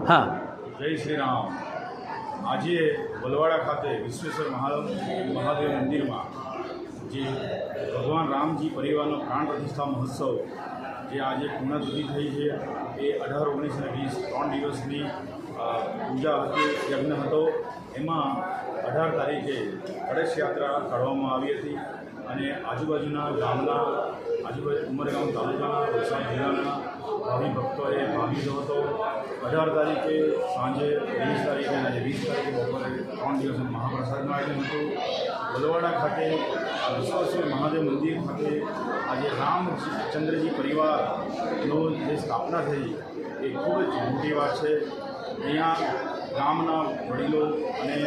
હા, જય શ્રી રામ. આજે વલવાડા ખાતે વિશ્વેશ્વર મહાદેવ મંદિરમાં જે ભગવાન રામજી પરિવારનો પ્રાણ પ્રતિષ્ઠા મહોત્સવ જે આજે પૂર્ણતિથિ થઈ છે એ 18, 19 અને 20 3 દિવસની પૂજા હતી, યજ્ઞ હતો. એમાં 18 તારીખે કળશ યાત્રા કાઢવામાં આવી હતી અને આજુબાજુના ગામના ઉમરગામ તાલુકાના વલસાડ જિલ્લાના ભાવિ ભક્તોએ ભાગ લીધો હતો. 18 તારીખે સાંજે, 20 તારીખે અને 20 તારીખે બપોરે 3 દિવસનું મહાપ્રસાદનું આયોજન હતું. વલવાડા ખાતે વિશ્વેશ્વર મહાદેવ મંદિર ખાતે આજે રામચંદ્રજી પરિવારનો જે સ્થાપના થઈ એ ખૂબ જ મોટી વાત છે. અહીંયા ગામના વડીલો અને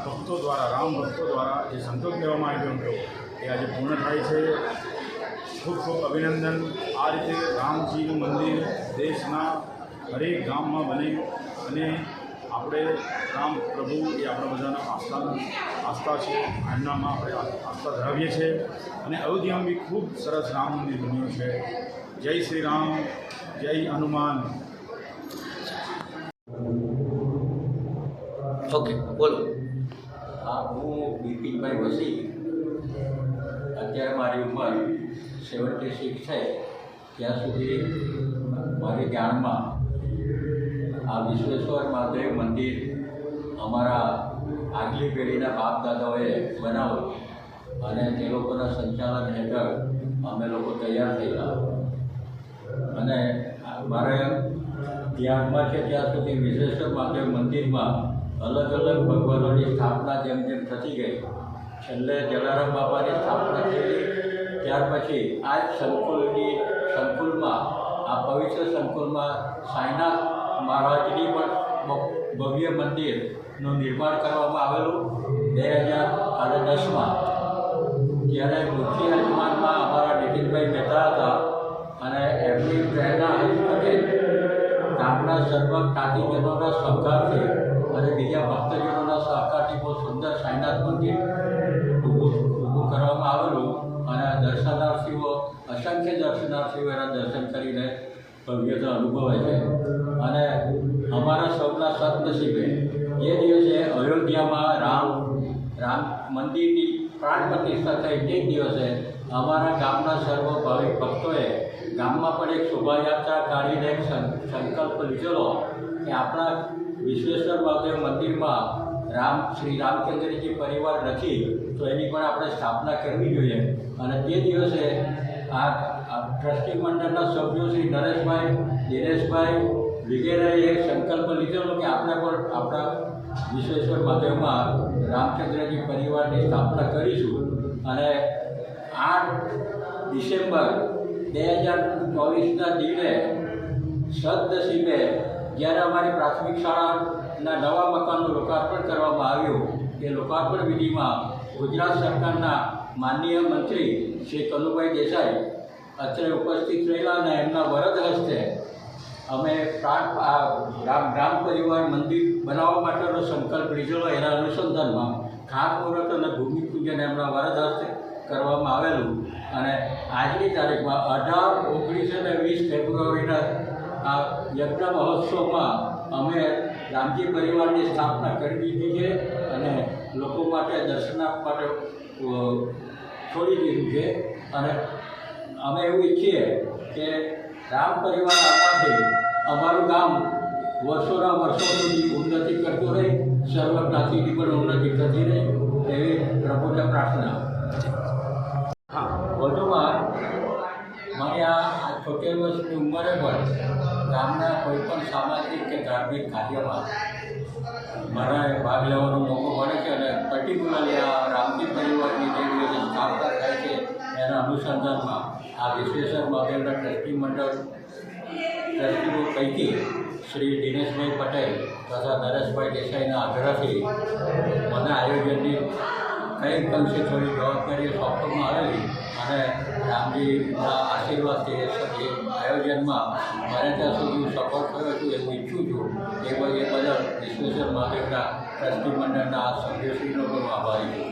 ભક્તો દ્વારા, રામ ભક્તો દ્વારા જે સંકલ્પ લેવામાં આવ્યો હતો એ આજે પૂર્ણ થાય છે. ખૂબ ખૂબ અભિનંદન. આ રીતે રામજીનું મંદિર દેશના દરેક ગામમાં બને અને આપણે રામ પ્રભુ એ આપણા બધાના આસ્થા છે, એમનામાં આપણે આસ્થા ધરાવીએ છીએ અને અયોધ્યામાં બી ખૂબ સરસ રામ મંદિર બન્યું છે. જય શ્રી રામ, જય હનુમાન. ઓકે, બોલો. હા, હું બિપિનભાઈ વસી. અત્યારે મારી ઉંમર 76 છે. ત્યાં સુધી મારી જાણમાં આ વિશ્વેશ્વર મહાદેવ મંદિર અમારા આગલી પેઢીના બાપ દાદાઓએ બનાવ્યું અને તે લોકોના સંચાલન હેઠળ અમે લોકો તૈયાર થયેલા. અને મારે ધ્યાનમાં છે ત્યાં સુધી વિશ્વેશ્વર મહાદેવ મંદિરમાં અલગ અલગ ભગવાનોની સ્થાપના જેમ જેમ થતી ગઈ, છેલ્લે જલારામ બાપાની સ્થાપના થયેલી. ત્યાર પછી આ જ સંકુલમાં, આ પવિત્ર સંકુલમાં સાંઈનાથ મહારાજની પણ ભવ્ય મંદિરનું નિર્માણ કરવામાં આવેલું 2010માં. જ્યારે મુખ્ય યજમાનમાં અમારા નીતિનભાઈ મહેતા હતા અને એમની પ્રેરણા હસ્તકે ગામના સર્વ જ્ઞાતિજનોના સહકારથી અને બીજા ભક્તજનોના સહકારથી બહુ સુંદર સાંઈનાથ મંદિર ઊભું કરવામાં આવેલું અને દર્શનાર્થીઓ, અસંખ્ય દર્શનાર્થીઓ એના દર્શન કરીને ભવ્યતા અનુભવે છે. અને અમારા સૌના સદનસીબે જે દિવસે અયોધ્યામાં રામ મંદિરની પ્રાણ પ્રતિષ્ઠા થઈ તે દિવસે અમારા ગામના સર્વ ભાવિક ભક્તોએ ગામમાં પણ એક શોભાયાત્રા કાઢીને એક સંકલ્પ લીધેલો કે આપણા વિશ્વેશ્વર મહાદેવ મંદિરમાં શ્રી રામચંદ્રજી પરિવાર નથી તો એની પણ આપણે સ્થાપના કરવી જોઈએ. અને તે દિવસે આ ટ્રસ્ટી મંડળના સભ્યો શ્રી નરેશભાઈ, દિનેશભાઈ વગેરેએ એક સંકલ્પ લીધેલો કે આપણે પણ આપણા વિશ્વેશ્વર મહાદેવમાં રામચંદ્રજી પરિવારની સ્થાપના કરીશું. અને 8 ડિસેમ્બર 2024ના દિને સદનસીબે જ્યારે અમારી પ્રાથમિક શાળાના નવા મકાનનું લોકાર્પણ કરવામાં આવ્યું, તે લોકાર્પણ વિધિમાં ગુજરાત સરકારના માનનીય મંત્રી શ્રી કનુભાઈ દેસાઈ અત્રે ઉપસ્થિત રહેલા અને એમના વરદ હસ્તે અમે રામ પરિવાર મંદિર બનાવવા માટેનો સંકલ્પ લીધેલો. એના અનુસંધાનમાં ખાતમુહૂર્ત અને ભૂમિપૂજન એમના વરદ હસ્તે કરવામાં આવેલું. અને આજની તારીખમાં 18, 19 અને 20 ફેબ્રુઆરીના આ યજ્ઞ મહોત્સવમાં અમે રામજી પરિવારની સ્થાપના કરી દીધી છે અને લોકો માટે દર્શનાર્થ માટે છોડી દીધું છે. અને અમે એવું ઈચ્છીએ કે રામ પરિવાર આવવાથી અમારું ગામ વર્ષોના વર્ષો સુધી ઉન્નતિ કરતું રહે, સર્વ જ્ઞાતિની પણ ઉન્નતિ થતી રહે એવી પ્રભુને પ્રાર્થના. હા, વધુમાં મને આ 76 વર્ષની ઉંમરે પણ ગામના કોઈપણ સામાજિક કે ધાર્મિક કાર્યમાં મારા ભાગ લેવાનો મોકો મળે છે. અને પર્ટિક્યુલરલી આ રામજી પરિવારની જે રીતે સ્થાપના થાય છે એના અનુસંધાનમાં આ વિશ્વેશ્વર મહાદેવના ટ્રસ્ટી મંડળ ટ્રસ્ટીઓ પૈકી શ્રી દિનેશભાઈ પટેલ તથા નરેશભાઈ દેસાઈના આગ્રહથી મને આયોજનની કંઈક અંશે થોડી જવાબદારીઓ સોંપવામાં આવેલી અને રામજીના આશીર્વાદથી એ આયોજનમાં મને ત્યાં સુધી સફળ થયો છું એવું ઈચ્છું છું. એ બદલ વિશ્વેશ્વર મહાદેવના ટ્રસ્ટી મંડળના સભ્યશ્રીનો પણ આભારી છું.